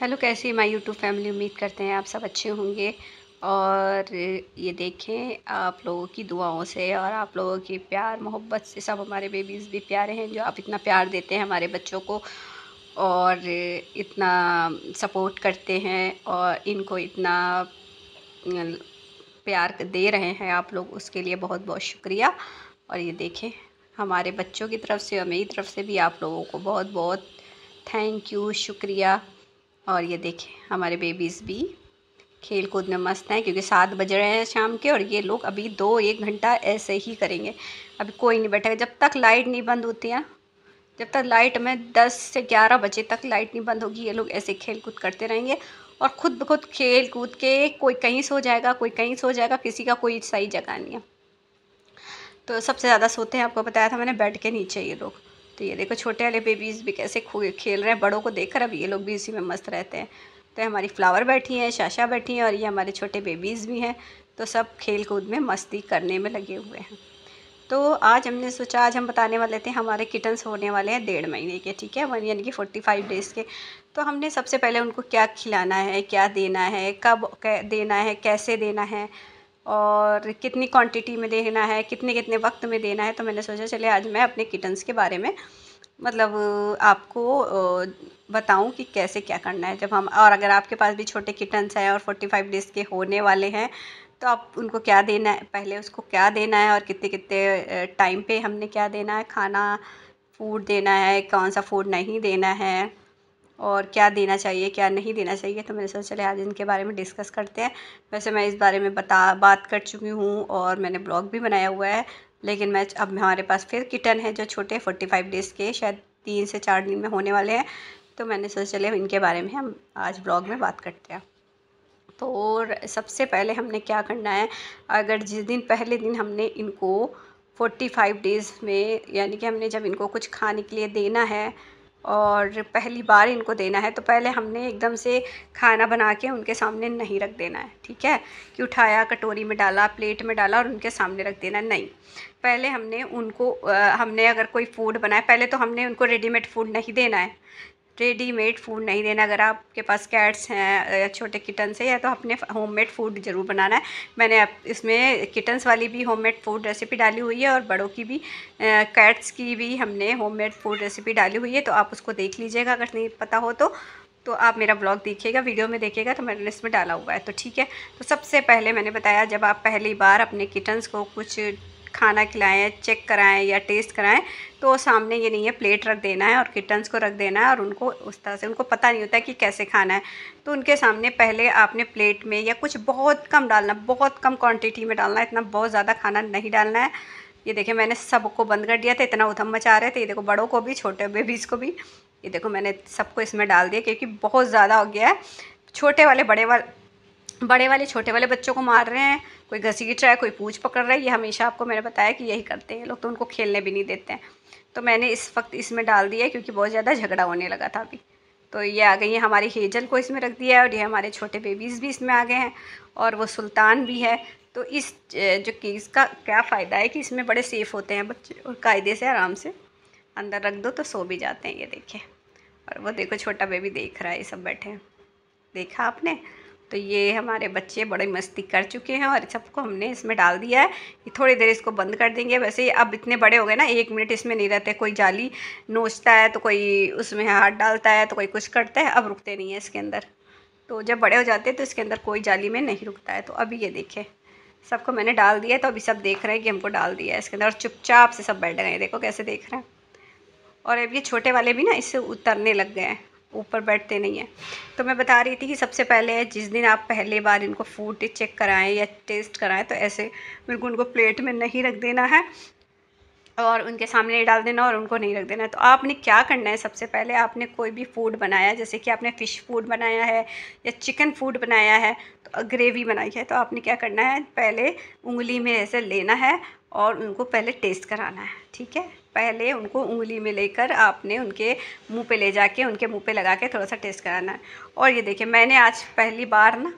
Hello, कैसी है my YouTube family. उम्मीद करते हैं आप सब अच्छे होंगे। और ये देखें, आप लोगों की दुआओं से और आप लोगों की प्यार मोहब्बत से सब हमारे बेबीज़ भी प्यारे हैं, जो आप इतना प्यार देते हैं हमारे बच्चों को और इतना सपोर्ट करते हैं और इनको इतना अ, प्यार दे रहे हैं आप लोग, उसके लिए बहुत बहुत शुक्रिया। और ये देखें, हमारे बच्चों की तरफ से और मेरी तरफ से भी आप लोगों को बहुत बहुत थैंक यू, शुक्रिया। और ये देखें, हमारे बेबीज़ भी खेल कूद में मस्त हैं, क्योंकि 7 बज रहे हैं शाम के और ये लोग अभी 2-1 घंटा ऐसे ही करेंगे। अभी कोई नहीं बैठेगा जब तक लाइट नहीं बंद होती है। जब तक लाइट में 10 से 11 बजे तक लाइट नहीं बंद होगी, ये लोग ऐसे खेल कूद करते रहेंगे। और खुद ब खुद खेल कूद के कोई कहीं सो जाएगा, कोई कहीं सो जाएगा, किसी का कोई सही जगह नहीं है। तो सबसे ज़्यादा सोते हैं, आपको बताया था मैंने, बेड के नीचे ये लोग। तो ये देखो, छोटे वाले बेबीज़ भी कैसे खेल रहे हैं बड़ों को देखकर। अब ये लोग भी इसी में मस्त रहते हैं। तो हमारी फ्लावर बैठी हैं, शाशा बैठी हैं और ये हमारे छोटे बेबीज़ भी हैं। तो सब खेल कूद में मस्ती करने में लगे हुए हैं। तो आज हमने सोचा, आज हम बताने वाले थे, हमारे किटन्स होने वाले हैं 1.5 महीने के, ठीक है, यानी कि 45 डेज़ के। तो हमने सबसे पहले उनको क्या खिलाना है, क्या देना है, कब देना है, कैसे देना है और कितनी क्वांटिटी में देना है, कितने कितने वक्त में देना है। तो मैंने सोचा चले आज मैं अपने किटन्स के बारे में मतलब आपको बताऊं कि कैसे क्या करना है जब हम, और अगर आपके पास भी छोटे किटन्स हैं और 45 डेज़ के होने वाले हैं, तो आप उनको क्या देना है, पहले उसको क्या देना है और कितने कितने टाइम पे हमने क्या देना है, खाना फूड देना है, कौन सा फूड नहीं देना है और क्या देना चाहिए क्या नहीं देना चाहिए। तो मैंने सोचा चले आज इनके बारे में डिस्कस करते हैं। वैसे मैं इस बारे में बात कर चुकी हूँ और मैंने ब्लॉग भी बनाया हुआ है, लेकिन मैं अब हमारे पास फिर किटन है जो छोटे 45 डेज़ के, शायद 3 से 4 दिन में होने वाले हैं। तो मैंने सोचा चले इनके बारे में हम आज ब्लॉग में बात करते हैं। तो और सबसे पहले हमने क्या करना है, अगर जिस दिन पहले दिन हमने इनको 45 डेज़ में, यानी कि हमने जब इनको कुछ खाने के लिए देना है और पहली बार इनको देना है, तो पहले हमने एकदम से खाना बना के उनके सामने नहीं रख देना है, ठीक है, कि उठाया कटोरी में डाला, प्लेट में डाला और उनके सामने रख देना, नहीं। पहले हमने उनको हमने अगर कोई फूड बनाया, पहले तो हमने उनको रेडीमेड फूड नहीं देना है, रेडीमेड फूड नहीं देना। अगर आपके पास कैट्स हैं, छोटे किटन्स हैं, या तो अपने होममेड फूड ज़रूर बनाना है। मैंने अब इसमें किटन्स वाली भी होममेड फूड रेसिपी डाली हुई है और बड़ों की भी, कैट्स की भी हमने होममेड फूड रेसिपी डाली हुई है। तो आप उसको देख लीजिएगा, अगर नहीं पता हो तो आप मेरा ब्लॉग देखिएगा, वीडियो में देखिएगा, तो मैंने इसमें डाला हुआ है, तो ठीक है। तो सबसे पहले मैंने बताया, जब आप पहली बार अपने किटन्स को कुछ खाना खिलाएं, चेक कराएं या टेस्ट कराएं, तो सामने ये नहीं है, प्लेट रख देना है और किटन्स को रख देना है और उनको उस तरह से, उनको पता नहीं होता है कि कैसे खाना है। तो उनके सामने पहले आपने प्लेट में या कुछ बहुत कम डालना, बहुत कम क्वांटिटी में डालना है, इतना बहुत ज़्यादा खाना नहीं डालना है। ये देखिए, मैंने सबको बंद कर दिया था, इतना उधम मचा रहे थे। ये देखो, बड़ों को भी, छोटे बेबीज़ को भी, ये देखो मैंने सबको इसमें डाल दिया, क्योंकि बहुत ज़्यादा हो गया है। छोटे वाले बड़े वाले छोटे वाले बच्चों को मार रहे हैं, कोई घसीट रहा है, कोई पूंछ पकड़ रहा है। ये हमेशा आपको मैंने बताया कि यही करते हैं लोग, तो उनको खेलने भी नहीं देते हैं। तो मैंने इस वक्त इसमें डाल दिया है, क्योंकि बहुत ज़्यादा झगड़ा होने लगा था अभी। तो ये आ गई है, हमारी हेजल को इसमें रख दिया है और ये हमारे छोटे बेबीज़ भी इसमें आ गए हैं और वो सुल्तान भी है। तो इस जो कि इसका क्या फ़ायदा है कि इसमें बड़े सेफ़ होते हैं बच्चे और कायदे से आराम से अंदर रख दो तो सो भी जाते हैं। ये देखिए, और वो देखो छोटा बेबी देख रहा है, ये सब बैठे हैं, देखा आपने। तो ये हमारे बच्चे बड़े मस्ती कर चुके हैं और सबको हमने इसमें डाल दिया है। ये थोड़ी देर इसको बंद कर देंगे। वैसे अब इतने बड़े हो गए ना, 1 मिनट इसमें नहीं रहते। कोई जाली नोचता है तो कोई उसमें हाथ डालता है तो कोई कुछ करता है, अब रुकते नहीं है इसके अंदर। तो जब बड़े हो जाते हैं तो इसके अंदर कोई जाली में नहीं रुकता है। तो अभी ये देखें, सबको मैंने डाल दिया है, तो अभी सब देख रहे हैं कि हमको डाल दिया है इसके अंदर और चुपचाप से सब बैठ गए हैं। देखो कैसे देख रहे हैं। और अब ये छोटे वाले भी ना इससे उतरने लग गए हैं, ऊपर बैठते नहीं हैं। तो मैं बता रही थी कि सबसे पहले जिस दिन आप पहली बार इनको फूड चेक कराएं या टेस्ट कराएं, तो ऐसे बिल्कुल उनको प्लेट में नहीं रख देना है और उनके सामने नहीं डाल देना और उनको नहीं रख देना है। तो आपने क्या करना है, सबसे पहले आपने कोई भी फूड बनाया, जैसे कि आपने फ़िश फूड बनाया है या चिकन फूड बनाया है, तो ग्रेवी बनाई है, तो आपने क्या करना है, पहले उंगली में ऐसे लेना है और उनको पहले टेस्ट कराना है, ठीक है। पहले उनको उंगली में लेकर आपने उनके मुंह पे ले जाके उनके मुंह पे लगा के थोड़ा सा टेस्ट कराना है। और ये देखिए, मैंने आज पहली बार ना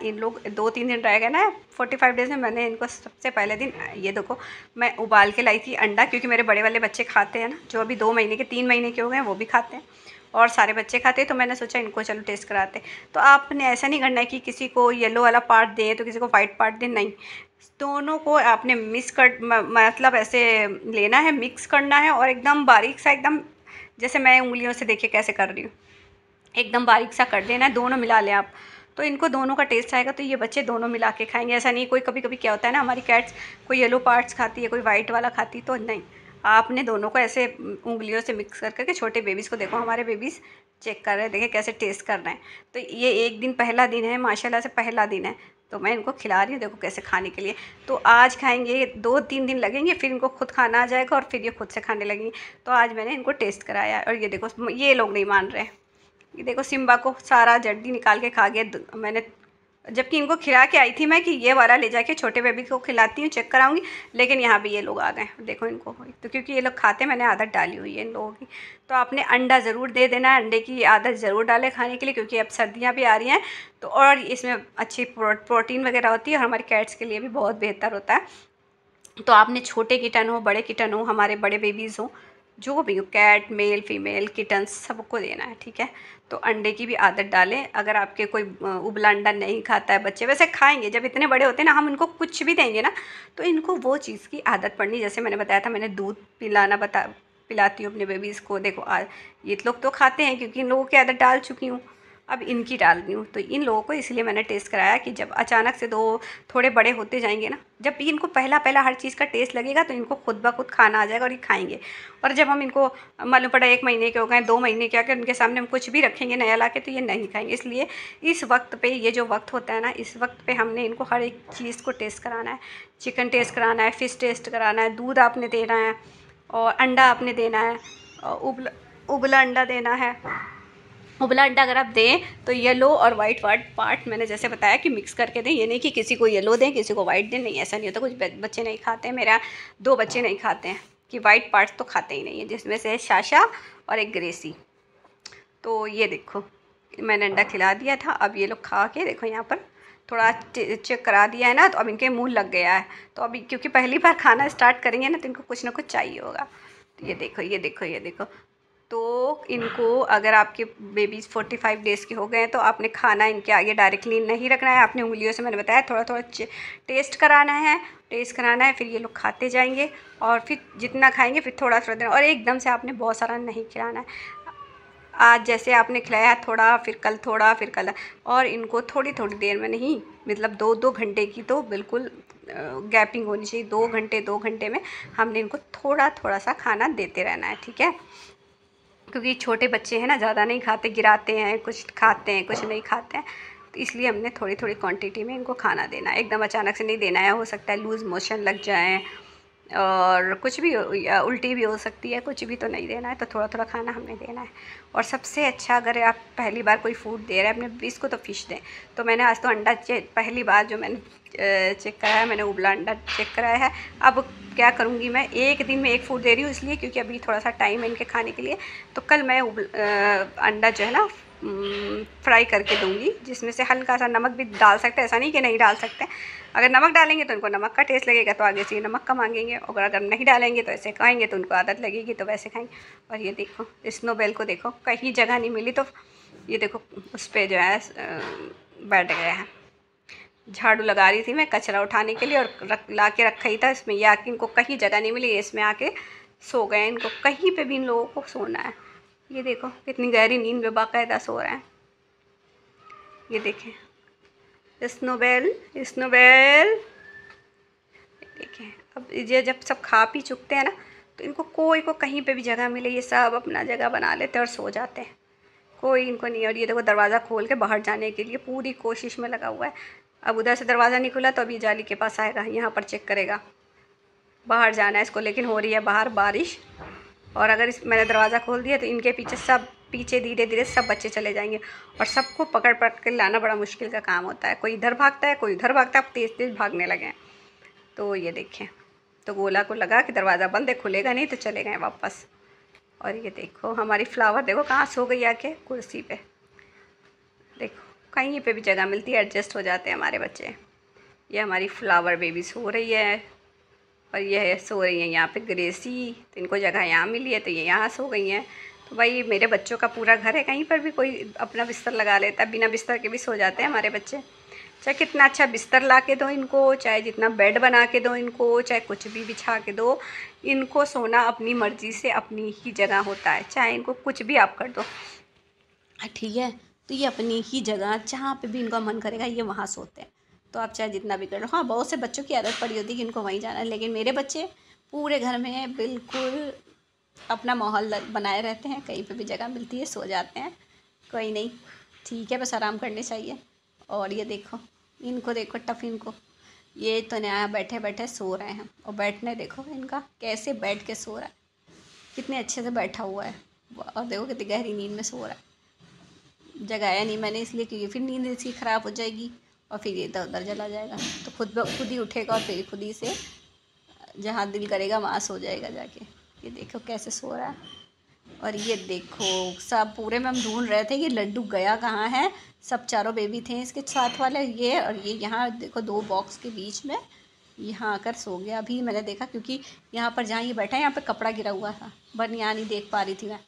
इन लोग 2-3 दिन रह गए ना 45 डेज़ में, मैंने इनको सबसे पहले दिन, ये देखो, मैं उबाल के लाई थी अंडा, क्योंकि मेरे बड़े वाले बच्चे खाते हैं ना, जो अभी 2 महीने के 3 महीने के हो गए हैं वो भी खाते हैं। और सारे बच्चे खाते हैं, तो मैंने सोचा इनको चलो टेस्ट कराते। तो आपने ऐसा नहीं करना है कि किसी को येलो वाला पार्ट दें तो किसी को वाइट पार्ट दें, नहीं, दोनों को आपने मिक्स कर मतलब ऐसे लेना है, मिक्स करना है और एकदम बारीक सा, एकदम जैसे मैं उंगलियों से देखिए कैसे कर रही हूँ, एकदम बारीक सा कर देना है, दोनों मिला लें आप, तो इनको दोनों का टेस्ट आएगा। तो ये बच्चे दोनों मिला के खाएंगे। ऐसा नहीं कोई कभी कभी क्या होता है ना, हमारी कैट्स कोई येलो पार्ट्स खाती है, कोई वाइट वाला खाती, तो नहीं, आपने दोनों को ऐसे उंगलियों से मिक्स कर करके, छोटे बेबीज़ को देखो, हमारे बेबीज़ चेक कर रहे हैं, देखें कैसे टेस्ट कर रहे हैं। तो ये एक दिन पहला दिन है, माशाल्लाह से पहला दिन है, तो मैं इनको खिला रही हूँ, देखो कैसे खाने के लिए। तो आज खाएंगे, 2-3 दिन लगेंगे, फिर इनको खुद खाना आ जाएगा और फिर ये खुद से खाने लगेंगे। तो आज मैंने इनको टेस्ट कराया और ये देखो, ये लोग नहीं मान रहे। ये देखो सिम्बा को सारा जड्डी निकाल के खा गया मैंने, जबकि इनको खिला के आई थी मैं कि ये वाला ले जाके छोटे बेबी को खिलाती हूँ, चेक कराऊंगी, लेकिन यहाँ भी ये लोग आ गए। देखो इनको, तो क्योंकि ये लोग खाते, मैंने आदत डाली हुई है इन लोगों की। तो आपने अंडा ज़रूर दे देना है, अंडे की आदत ज़रूर डालें खाने के लिए, क्योंकि अब सर्दियाँ भी आ रही हैं, तो और इसमें अच्छी प्रोटीन वगैरह होती है और हमारे कैट्स के लिए भी बहुत बेहतर होता है। तो आपने छोटे किटन हो, बड़े किटन हो, हमारे बड़े बेबीज़ हों, जो भी हो, कैट, मेल, फीमेल, किटन्स, सबको देना है, ठीक है। तो अंडे की भी आदत डालें। अगर आपके कोई उबला अंडा नहीं खाता है, बच्चे वैसे खाएंगे, जब इतने बड़े होते हैं ना, हम इनको कुछ भी देंगे ना, तो इनको वो चीज़ की आदत पड़नी। जैसे मैंने बताया था, मैंने दूध पिलाती हूँ अपने बेबीज़ को। देखो आज ये लोग तो खाते हैं, क्योंकि इन लोगों की आदत डाल चुकी हूँ, अब इनकी डाल रही हूँ। तो इन लोगों को इसलिए मैंने टेस्ट कराया कि जब अचानक से थोड़े बड़े होते जाएंगे ना, जब भी इनको पहला पहला हर चीज़ का टेस्ट लगेगा, तो इनको खुद ब खुद खाना आ जाएगा और ये खाएंगे। और जब हम इनको मालूम पड़ा 1 महीने के हो गए, 2 महीने के, अगर उनके सामने हम कुछ भी रखेंगे नया ला के, तो ये नहीं खाएंगे। इसलिए इस वक्त पे, ये जो वक्त होता है ना, इस वक्त पे हमने इनको हर एक चीज़ को टेस्ट कराना है। चिकन टेस्ट कराना है, फ़िश टेस्ट कराना है, दूध आपने देना है और अंडा आपने देना है, और उबला अंडा देना है। उबला अंडा अगर आप दें तो येलो और वाइट पार्ट मैंने जैसे बताया कि मिक्स करके दें। ये नहीं कि किसी को येलो दें, किसी को वाइट दें, नहीं, ऐसा नहीं होता। कुछ बच्चे नहीं खाते हैं, मेरा 2 बच्चे नहीं खाते हैं कि वाइट पार्ट्स तो खाते ही नहीं है, जिसमें से शाशा और एक ग्रेसी। तो ये देखो, मैंने अंडा खिला दिया था, अब ये लोग खा के देखो, यहाँ पर थोड़ा चेक करा दिया है ना, तो अब इनके मुँह लग गया है। तो अभी क्योंकि पहली बार खाना स्टार्ट करेंगे ना, तो इनको कुछ ना कुछ चाहिए होगा। तो ये देखो, ये देखो, ये देखो। तो इनको, अगर आपके बेबीज़ 45 डेज़ के हो गए हैं, तो आपने खाना इनके आगे डायरेक्टली नहीं रखना है, आपने उंगलियों से, मैंने बताया, थोड़ा थोड़ा टेस्ट कराना है, फिर ये लोग खाते जाएंगे और फिर जितना खाएंगे फिर थोड़ा थोड़ा देना, और एकदम से आपने बहुत सारा नहीं खिलाना है। आज जैसे आपने खिलाया थोड़ा, फिर कल थोड़ा, फिर कल, और इनको थोड़ी थोड़ी देर में नहीं, मतलब 2-2 घंटे की तो बिल्कुल गैपिंग होनी चाहिए। 2 घंटे में हमने इनको थोड़ा थोड़ा सा खाना देते रहना है, ठीक है। क्योंकि छोटे बच्चे हैं ना, ज़्यादा नहीं खाते, गिराते हैं, कुछ खाते हैं, कुछ नहीं खाते हैं, तो इसलिए हमने थोड़ी थोड़ी क्वांटिटी में इनको खाना देना है। एकदम अचानक से नहीं देना है, हो सकता है लूज़ मोशन लग जाए और कुछ भी या उल्टी भी हो सकती है, कुछ भी तो नहीं देना है। तो थोड़ा थोड़ा खाना हमने देना है। और सबसे अच्छा, अगर आप पहली बार कोई फूड दे रहे हैं अपने बेबीज़ को, तो फ़िश दें। तो मैंने आज तो अंडा पहली बार जो मैंने चेक कराया है, मैंने उबला अंडा चेक कराया है। अब क्या करूँगी, मैं एक दिन में एक फूड दे रही हूँ, इसलिए क्योंकि अभी थोड़ा सा टाइम है इनके खाने के लिए। तो कल मैं अंडा जो है ना फ्राई करके दूँगी, जिसमें से हल्का सा नमक भी डाल सकते हैं, ऐसा नहीं कि नहीं डाल सकते। अगर नमक डालेंगे तो इनको नमक का टेस्ट लगेगा, तो आगे से ये नमक का मांगेंगे, और अगर नहीं डालेंगे तो ऐसे खाएंगे, तो उनको आदत लगेगी, तो वैसे खाएंगे। और ये देखो, स्नोबेल को देखो, कहीं जगह नहीं मिली, तो ये देखो उस पर जो है बैठ गया है। झाड़ू लगा रही थी मैं कचरा उठाने के लिए, और ला के रखा ही था इसमें, ये आके इनको कहीं जगह नहीं मिली, इसमें आके सो गए। इनको कहीं पे भी इन लोगों को सोना है। ये देखो कितनी गहरी नींद में बाकायदा सो रहे हैं। ये देखें, स्नोबेल, स्नोबेल। देखें, अब ये जब सब खा पी चुकते हैं ना, तो इनको कोई को कहीं पे भी जगह मिले, ये सब अपना जगह बना लेते हैं और सो जाते हैं, कोई इनको नहीं। और ये देखो दरवाज़ा खोल के बाहर जाने के लिए पूरी कोशिश में लगा हुआ है। अब उधर से दरवाज़ा नहीं खुला तो अभी जाली के पास आएगा, यहाँ पर चेक करेगा, बाहर जाना है इसको, लेकिन हो रही है बाहर बारिश। और अगर मैंने दरवाज़ा खोल दिया तो इनके पीछे धीरे धीरे सब बच्चे चले जाएंगे, और सबको पकड़ के लाना बड़ा मुश्किल का काम होता है। कोई इधर भागता है, कोई उधर भागता है, अब तेज़ तेज़ भागने लगे हैं। तो ये देखें, तो गोला को लगा कि दरवाज़ा बंद है, खुलेगा नहीं, तो चले गए वापस। और ये देखो हमारी फ्लावर, देखो कहाँ सो गई आके, कुर्सी पे। देखो कहीं पे भी जगह मिलती है, एडजस्ट हो जाते हैं हमारे बच्चे। ये हमारी फ्लावर बेबी सो रही है, और ये सो रही है यहाँ पे ग्रेसी, तो इनको जगह यहाँ मिली है, तो ये यहाँ सो गई हैं। तो भाई मेरे बच्चों का पूरा घर है, कहीं पर भी कोई अपना बिस्तर लगा लेता है, बिना बिस्तर के भी सो जाते हैं हमारे बच्चे। चाहे कितना अच्छा बिस्तर ला के दो इनको, चाहे जितना बेड बना के दो इनको, चाहे कुछ भी बिछा के दो, इनको सोना अपनी मर्ज़ी से अपनी ही जगह होता है। चाहे इनको कुछ भी आप कर दो, ठीक है, तो ये अपनी ही जगह जहाँ पे भी इनका मन करेगा ये वहाँ सोते हैं। तो आप चाहे जितना भी कर लो। हाँ, बहुत से बच्चों की आदत पड़ी होती है कि इनको वहीं जाना है, लेकिन मेरे बच्चे पूरे घर में बिल्कुल अपना माहौल बनाए रहते हैं, कहीं पे भी जगह मिलती है सो जाते हैं, कोई नहीं, ठीक है, बस आराम करने चाहिए। और ये देखो, इनको देखो टफिन को, ये तो नया बैठे बैठे सो रहे हैं, और बैठने देखो इनका कैसे बैठ के सो रहा है, कितने अच्छे से बैठा हुआ है, और देखो कितनी गहरी नींद में सो रहा है। जगाया नहीं मैंने इसलिए क्योंकि फिर नींद इसकी ख़राब हो जाएगी और फिर ये इधर उधर चला जाएगा, तो खुद ही उठेगा और फिर खुद ही से जहाँ दिल करेगा वहाँ सो जाएगा जाके। ये देखो कैसे सो रहा है। और ये देखो सब पूरे में हम ढूंढ रहे थे ये लड्डू गया कहाँ है, सब चारों बेबी थे इसके साथ वाले, ये और ये यहाँ देखो 2 बॉक्स के बीच में यहाँ आकर सो गया। अभी मैंने देखा क्योंकि यहाँ पर जहाँ ये बैठा है यहाँ पे कपड़ा गिरा हुआ था, बट यहाँ नहीं देख पा रही थी मैं।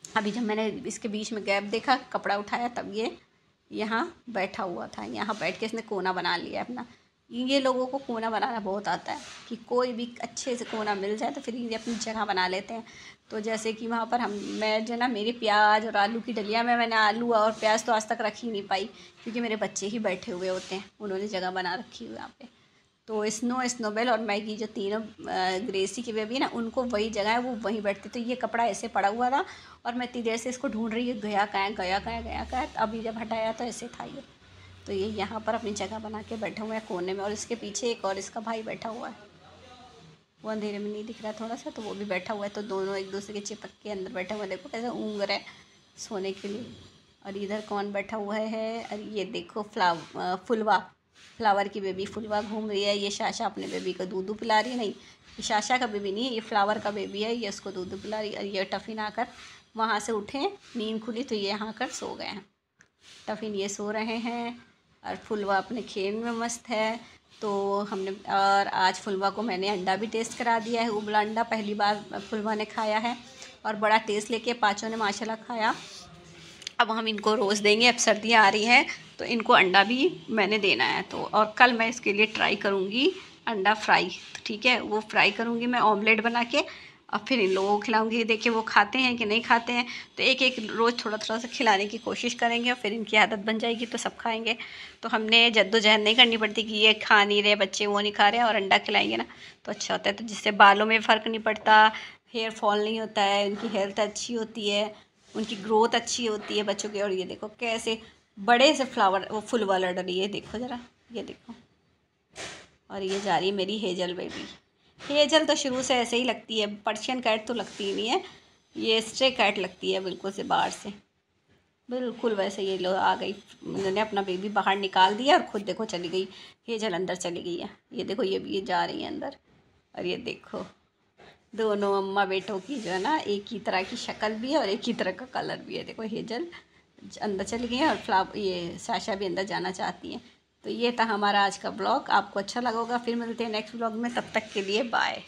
अभी जब मैंने इसके बीच में गैप देखा, कपड़ा उठाया, तब ये यहाँ बैठा हुआ था। यहाँ बैठ के इसने कोना बना लिया अपना। ये लोगों को कोना बनाना बहुत आता है कि कोई भी अच्छे से कोना मिल जाए तो फिर ये अपनी जगह बना लेते हैं। तो जैसे कि वहाँ पर मैं जो ना मेरे प्याज और आलू की डलिया में मैंने आलू और प्याज तो आज तक रख ही नहीं पाई, क्योंकि मेरे बच्चे ही बैठे हुए होते हैं, उन्होंने जगह बना रखी हुई यहाँ पे। तो स्नोबेल और मैगी जो तीनों ग्रेसी की बेबी है ना, उनको वही जगह है, वो वहीं बैठती। तो ये कपड़ा ऐसे पड़ा हुआ था और मैं इतनी देर से इसको ढूंढ रही है, गया कहाँ है, गया कहाँ है, गया कहाँ है। अभी जब हटाया तो ऐसे था ये। तो ये यहाँ पर अपनी जगह बना के बैठा हुआ है कोने में, और इसके पीछे एक और इसका भाई बैठा हुआ है, वो अंधेरे में नहीं दिख रहा थोड़ा सा, तो वो भी बैठा हुआ है। तो दोनों एक दूसरे के चिपक के अंदर बैठे हुए, देखो कैसे ऊँग रहे सोने के लिए। और इधर कौन बैठा हुआ है, अरे ये देखो फ्लावर की बेबी फुलवा घूम रही है। ये शाशा अपने बेबी को दूध पिला रही है, नहीं ये शाशा का बेबी नहीं है, ये फ्लावर का बेबी है, ये उसको दूध पिला रही है। और ये टफिन आकर वहाँ से उठे, नींद खुली तो ये यहाँ आकर सो गए हैं। टफिन ये सो रहे हैं और फुलवा अपने खेल में मस्त है। तो हमने और आज फुलवा को मैंने अंडा भी टेस्ट करा दिया है, उबला अंडा पहली बार फुलवा ने खाया है और बड़ा टेस्ट लेके पाँचों ने माशाल्लाह खाया। अब हम इनको रोज़ देंगे, अब सर्दियाँ आ रही हैं तो इनको अंडा भी मैंने देना है। तो और कल मैं इसके लिए ट्राई करूँगी अंडा फ्राई, तो ठीक है, वो फ्राई करूँगी मैं ऑमलेट बना के, और फिर इन लोगों को खिलाऊँगी। देखिए वो खाते हैं कि नहीं खाते हैं, तो एक एक रोज़ थोड़ा थोड़ा सा खिलाने की कोशिश करेंगे और फिर इनकी आदत बन जाएगी तो सब खाएँगे। तो हमने जद्दोजहद नहीं करनी पड़ती कि ये खा नहीं रहे बच्चे, वो नहीं खा रहे, और अंडा खिलाएँगे ना तो अच्छा होता है। तो जिससे बालों में फ़र्क नहीं पड़ता, हेयर फॉल नहीं होता है, उनकी हेल्थ अच्छी होती है, उनकी ग्रोथ अच्छी होती है बच्चों की। और ये देखो कैसे बड़े से फ्लावर वो फुल वाला डर, ये देखो ज़रा, ये देखो। और ये जा रही है मेरी हेजल बेबी। हेजल तो शुरू से ऐसे ही लगती है, पर्शियन कैट तो लगती ही नहीं है, ये स्ट्रे कैट लगती है बिल्कुल से बाहर से, बिल्कुल वैसे। ये लोग आ गई, मैंने अपना बेबी बाहर निकाल दिया और खुद देखो चली गई, हेजल अंदर चली गई है। ये देखो ये भी जा रही है अंदर। और ये देखो दोनों अम्मा बेटों की जो है ना एक ही तरह की शक्ल भी है और एक ही तरह का कलर भी है। देखो हेजल अंदर चली गई है और ये साशा भी अंदर जाना चाहती है। तो ये था हमारा आज का ब्लॉग, आपको अच्छा लगा होगा। फिर मिलते हैं नेक्स्ट ब्लॉग में, तब तक के लिए बाय।